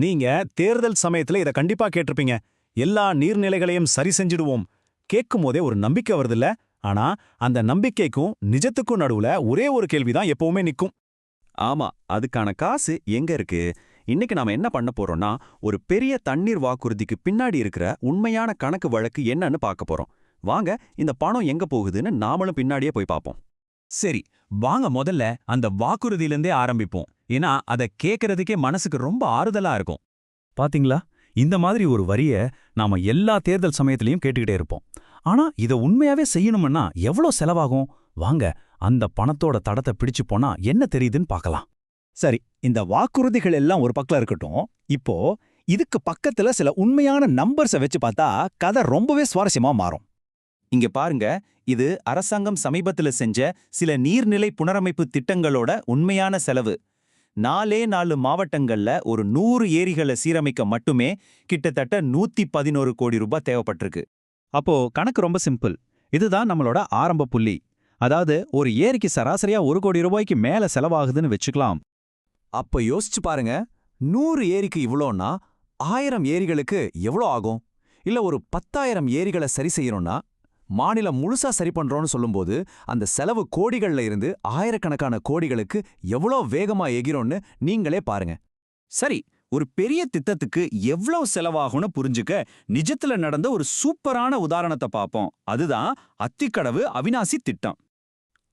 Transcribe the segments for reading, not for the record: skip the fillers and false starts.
நீங்க தேர்தல் சமயத்துல இத கண்டிப்பா கேட்டிருப்பீங்க. எல்லா நீர்நிலைகளையும் சரி செஞ்சிடுவோம். கேட்கும் போதே ஒரு நம்பிக்கை வருதுல்ல? ஆனா அந்த நம்பிக்கைக்கும் நிஜத்துக்கும் நடுவுல ஒரே ஒரு கேள்விதான் எப்பவுமே நிக்கும். ஆமா, அதுக்கான காசு எங்க இருக்கு? இன்னைக்கு நாம என்ன பண்ண போறோம்னா, ஒரு பெரிய தண்ணீர் வாக்குறுதிக்கு பின்னாடி இருக்கிற உண்மையான கணக்கு வழக்கு என்னன்னு பார்க்க போறோம். வாங்க, இந்த பணம் எங்க போகுதுன்னு நாமளும் பின்னாடியே போய் பார்ப்போம். சரி, வாங்க முதல்ல அந்த வாக்குறுதியிலிருந்தே ஆரம்பிப்போம். ஏன்னா அத கேட்கறதுக்கே மனசுக்கு ரொம்ப ஆறுதலா இருக்கும். பாத்தீங்களா, இந்த மாதிரி ஒரு வரிய நாம எல்லா தேர்தல் சமயத்திலையும் கேட்டுக்கிட்டே இருப்போம். ஆனா இத உண்மையாவே செய்யணும்னா எவ்வளவு செலவாகும்? வாங்க, அந்த பணத்தோட தடத்தை பிடிச்சு போனா என்ன தெரியுதுன்னு பார்க்கலாம். சரி, இந்த வாக்குறுதிகள் எல்லாம் ஒரு பக்கம் இருக்கட்டும். இப்போ இதுக்கு பக்கத்துல சில உண்மையான நம்பர்ஸை வச்சு பார்த்தா கதை ரொம்பவே சுவாரஸ்யமா மாறும். இங்க பாருங்க, இது அரசாங்கம் சமீபத்துல செஞ்ச சில நீர்நிலை புனரமைப்பு திட்டங்களோட உண்மையான செலவு. 4 மாவட்டங்கள்ல ஒரு 100 ஏரிகளை சீரமைக்க மட்டுமே கிட்டத்தட்ட 111 கோடி ரூபாய் தேவைப்பட்டிருக்கு. அப்போ கணக்கு ரொம்ப சிம்பிள். இதுதான் நம்மளோட ஆரம்ப புள்ளி. அதாவது ஒரு ஏரிக்கு சராசரியா 1 கோடி ரூபாய்க்கு மேல செலவாகுதுன்னு வச்சுக்கலாம். அப்ப யோசிச்சு பாருங்க, 100 ஏரிக்கு இவ்ளோன்னா 1000 ஏரிகளுக்கு எவ்வளோ ஆகும்? இல்ல ஒரு 10,000 ஏரிகளை சரி செய்யணும்னா, மாநிலம் முழுசா சரி பண்றோம்னு சொல்லும்போது அந்த செலவு கோடிகள்ல இருந்து ஆயிரக்கணக்கான கோடிகளுக்கு எவ்வளோ வேகமா எகிரோன்னு நீங்களே பாருங்க. சரி, ஒரு பெரிய திட்டத்துக்கு எவ்வளவு செலவாகும்னு புரிஞ்சுக்க நிஜத்துல நடந்த ஒரு சூப்பரான உதாரணத்தை பார்ப்போம். அதுதான் அத்திக்கடவு அவிநாசி திட்டம்.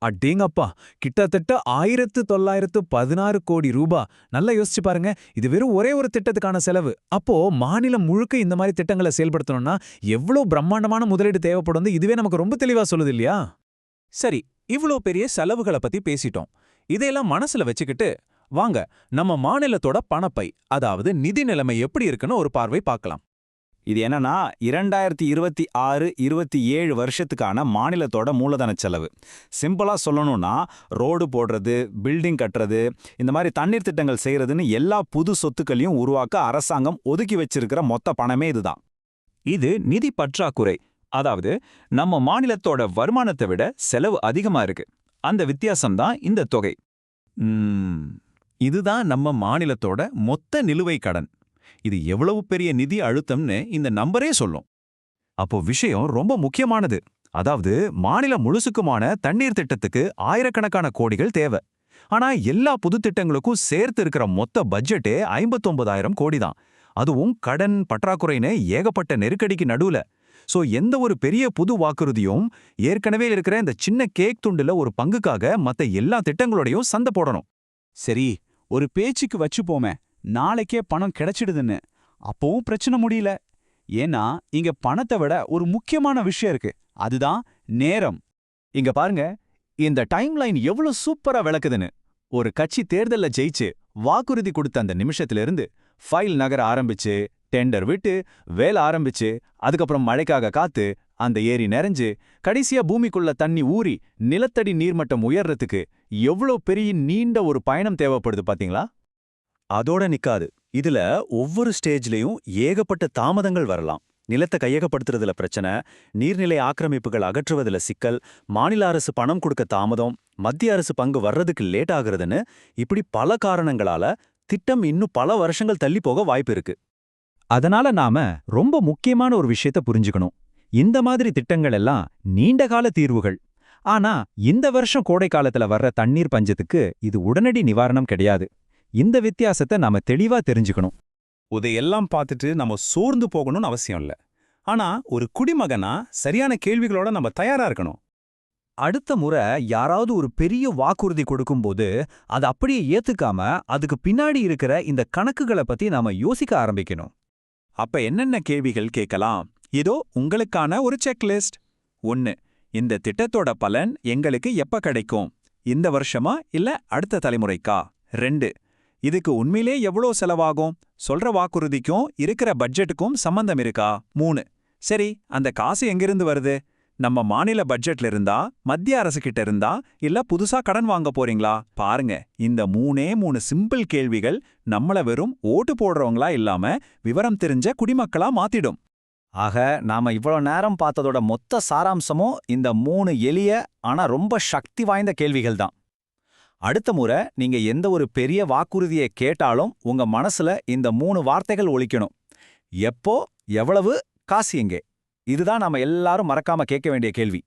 அடேங்கப்பா, கிட்டத்தட்ட 1916 கோடி ரூபா. நல்லா யோசிச்சு பாருங்க, இது வெறும் ஒரே ஒரு திட்டத்துக்கான செலவு. அப்போ மாநிலம் முழுக்க இந்த மாதிரி திட்டங்களை செயல்படுத்தணும்னா எவ்வளோ பிரம்மாண்டமான முதலீடு தேவைப்படும், இதுவே நமக்கு ரொம்ப தெளிவா சொல்லுது இல்லையா? சரி, இவ்ளோ பெரிய செலவுகளை பத்தி பேசிட்டோம். இதையெல்லாம் மனசுல வச்சுக்கிட்டு வாங்க நம்ம மாநிலத்தோட பணப்பை, அதாவது நிதி நிலைமை எப்படி இருக்குன்னு ஒரு பார்வை பார்க்கலாம். இது என்னன்னா 2026-27 வருஷத்துக்கான மாநிலத்தோட மூலதன செலவு. சிம்பிளா சொல்லணும்னா, ரோடு போடுறது, பில்டிங் கட்டுறது, இந்த மாதிரி தண்ணீர் திட்டங்கள் செய்யறதுன்னு எல்லா புது சொத்துக்களையும் உருவாக்க அரசாங்கம் ஒதுக்கி வச்சிருக்கிற மொத்த பணமே இதுதான். இது நிதி பற்றாக்குறை. அதாவது நம்ம மாநிலத்தோட வருமானத்தை விட செலவு அதிகமா இருக்கு. அந்த வித்தியாசம்தான் இந்த தொகை. இதுதான் நம்ம மாநிலத்தோட மொத்த நிலுவை கடன். இது எவ்வளவு பெரிய நிதி அழுத்தம்னு இந்த நம்பரே சொல்லும். அப்போ விஷயம் ரொம்ப முக்கியமானது. அதாவது மாநிலம் முழுசுக்குமான தண்ணீர் திட்டத்துக்கு ஆயிரக்கணக்கான கோடிகள் தேவை. ஆனா எல்லா புது திட்டங்களுக்கும் சேர்த்து இருக்கிற மொத்த பட்ஜெட்டே 59,000 கோடி தான். அதுவும் கடன் பற்றாக்குறைன்னு ஏகப்பட்ட நெருக்கடிக்கு நடுவுல. சோ எந்த ஒரு பெரிய புது வாக்குறுதியும் ஏற்கனவே இருக்கிற இந்த சின்ன கேக் துண்டுல ஒரு பங்குக்காக மத்த எல்லா திட்டங்களோடையும் சண்டை போடணும். சரி, ஒரு பேச்சுக்கு வச்சுப்போமே, நாளைக்கே பணம் கிடைச்சிடுதுன்னு. அப்பவும் பிரச்சனை முடியல. ஏன்னா இங்க பணத்தை விட ஒரு முக்கியமான விஷயம் இருக்கு. அதுதான் நேரம். இங்க பாருங்க, இந்த டைம்லைன் எவ்வளவு சூப்பரா விளக்குதுன்னு. ஒரு கட்சி தேர்தல்ல ஜெயிச்சு வாக்குறுதி கொடுத்த அந்த நிமிஷத்திலிருந்து ஃபைல் நகர ஆரம்பிச்சு, டெண்டர் விட்டு, வேலை ஆரம்பிச்சு, அதுக்கப்புறம் மழைக்காக காத்து, அந்த ஏரி நிறைஞ்சு, கடைசியா பூமிக்குள்ள தண்ணி ஊறி நிலத்தடி நீர்மட்டம் உயர்றதுக்கு எவ்வளோ பெரிய நீண்ட ஒரு பயணம் தேவைப்படுது பாத்தீங்களா? அதோட நிக்காது. இதுல ஒவ்வொரு ஸ்டேஜ்லயும் ஏகப்பட்ட தாமதங்கள் வரலாம். நிலத்தை கையகப்படுத்துறதுல பிரச்சனை, நீர்நிலை ஆக்கிரமிப்புகள் அகற்றுவதுல சிக்கல், மாநில அரசு பணம் கொடுக்க தாமதம், மத்திய அரசு பங்கு வர்றதுக்கு லேட் ஆகுறதுன்னு இப்படி பல காரணங்களால திட்டம் இன்னும் பல வருஷங்கள் தள்ளி போக வாய்ப்பு இருக்கு. அதனால நாம ரொம்ப முக்கியமான ஒரு விஷயத்த புரிஞ்சுக்கணும். இந்த மாதிரி திட்டங்கள் எல்லாம் நீண்டகால தீர்வுகள். ஆனா இந்த வருஷம் கோடை காலத்துல வர்ற தண்ணீர் பஞ்சத்துக்கு இது உடனடி நிவாரணம் கிடையாது. இந்த வித்தியாசத்தை நாம தெளிவா தெரிஞ்சுக்கணும். இதையெல்லாம் பார்த்துட்டு நம்ம சோர்ந்து போகணும்னு அவசியம் இல்ல. ஆனா ஒரு குடிமகனா சரியான கேள்விகளோட நம்ம தயாரா இருக்கணும். அடுத்த முறை யாராவது ஒரு பெரிய வாக்குறுதி கொடுக்கும்போது அதை அப்படியே ஏத்துக்காம அதுக்கு பின்னாடி இருக்கிற இந்த கணக்குகளை பத்தி நாம யோசிக்க ஆரம்பிக்கணும். அப்ப என்னென்ன கேள்விகள் கேட்கலாம்? இதோ உங்களுக்கான ஒரு செக்லிஸ்ட். 1. இந்த திட்டத்தோட பலன் எங்களுக்கு எப்ப கிடைக்கும்? இந்த வருஷமா இல்ல அடுத்த தலைமுறைக்கா? 2. இதுக்கு உண்மையிலே எவ்வளோ செலவாகும்? சொல்ற வாக்குறுதிக்கும் இருக்கிற பட்ஜெட்டுக்கும் சம்பந்தம் இருக்கா? 3. சரி, அந்த காசு எங்கிருந்து வருது? நம்ம மாநில பட்ஜெட்ல இருந்தா, மத்திய அரசு கிட்ட இருந்தா, இல்ல புதுசா கடன் வாங்க போறீங்களா? பாருங்க, இந்த 3 சிம்பிள் கேள்விகள் நம்மள வெறும் ஓட்டு போடுறவங்களா இல்லாம விவரம் தெரிஞ்ச குடிமக்களா மாத்திடும். ஆக நாம இவ்வளோ நேரம் பார்த்ததோட மொத்த சாராம்சமும் இந்த 3 எளிய ஆனா ரொம்ப சக்தி வாய்ந்த கேள்விகள் தான். அடுத்த முறை நீங்க எந்த ஒரு பெரிய வாக்குறுதியை கேட்டாலும் உங்க மனசுல இந்த 3 வார்த்தைகள் ஒலிக்கணும். எப்போ, எவ்வளவு, காசு எங்கே? இதுதான் நாம எல்லாரும் மறக்காம கேட்க வேண்டிய கேள்வி.